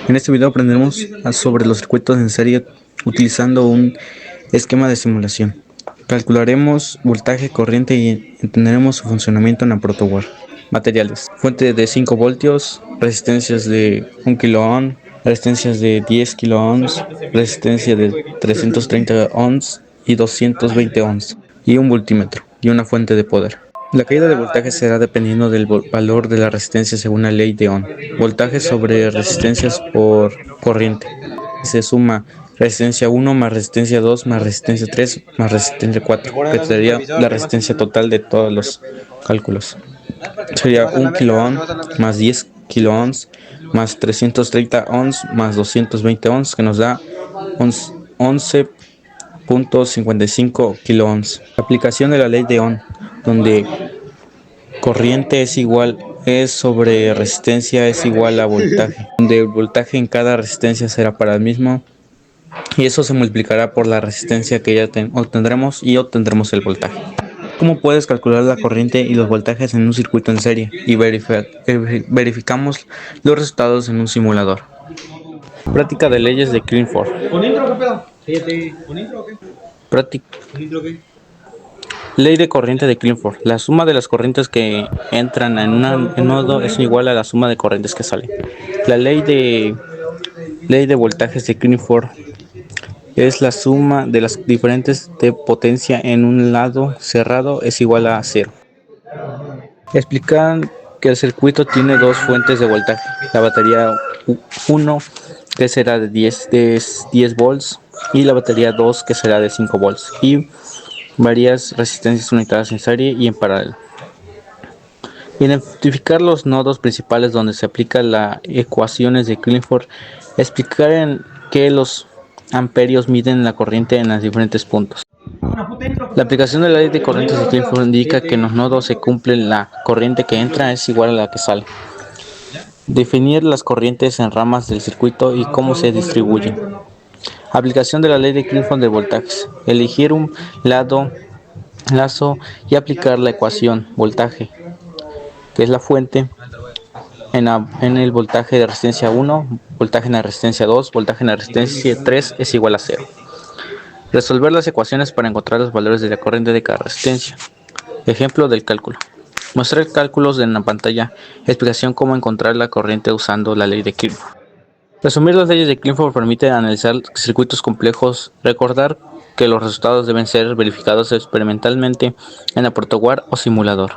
En este video aprenderemos sobre los circuitos en serie utilizando un esquema de simulación. Calcularemos voltaje, corriente y entenderemos su funcionamiento en la protoboard. Materiales: fuente de 5 voltios, resistencias de 1 kΩ, resistencias de 10 kΩ, resistencia de 330 ohms y 220 ohms, y un voltímetro y una fuente de poder. La caída de voltaje será dependiendo del valor de la resistencia según la ley de Ohm. Voltaje sobre resistencias por corriente. Se suma resistencia 1 más resistencia 2 más resistencia 3 más resistencia 4, que sería la resistencia total de todos los cálculos. Sería 1 kΩ más 10 kΩ más 330 ohms más 220 ohms, que nos da 11.55 kΩ. Aplicación de la ley de Ohm, donde corriente es sobre resistencia es igual a voltaje, donde el voltaje en cada resistencia será para el mismo, y eso se multiplicará por la resistencia que ya obtendremos el voltaje. ¿Cómo puedes calcular la corriente y los voltajes en un circuito en serie? Y verificamos los resultados en un simulador. Práctica de leyes de Clifford. Ley de corriente de Clifford. La suma de las corrientes que entran en un nodo es igual a la suma de corrientes que salen. La ley de voltajes de Clifford es la suma de las diferentes de potencia en un lado cerrado es igual a 0. Explican que el circuito tiene dos fuentes de voltaje. La batería 1, que será de 10 volts, y la batería 2, que será de 5 volts, y varias resistencias conectadas en serie y en paralelo. Identificar los nodos principales donde se aplican las ecuaciones de Clifford. Explicar en que los amperios miden la corriente en los diferentes puntos. La aplicación de la ley de corrientes de Clifford indica que en los nodos se cumple la corriente que entra es igual a la que sale. Definir las corrientes en ramas del circuito y cómo se distribuyen. Aplicación de la ley de Clifford de voltajes. Elegir un lazo y aplicar la ecuación voltaje, que es la fuente, en el voltaje de resistencia 1, voltaje en la resistencia 2, voltaje en la resistencia 3 es igual a 0. Resolver las ecuaciones para encontrar los valores de la corriente de cada resistencia. Ejemplo del cálculo. Mostrar cálculos en la pantalla. Explicación cómo encontrar la corriente usando la ley de Clifford. Resumir las leyes de Clifford permite analizar circuitos complejos. Recordar que los resultados deben ser verificados experimentalmente en la protoboard o simulador.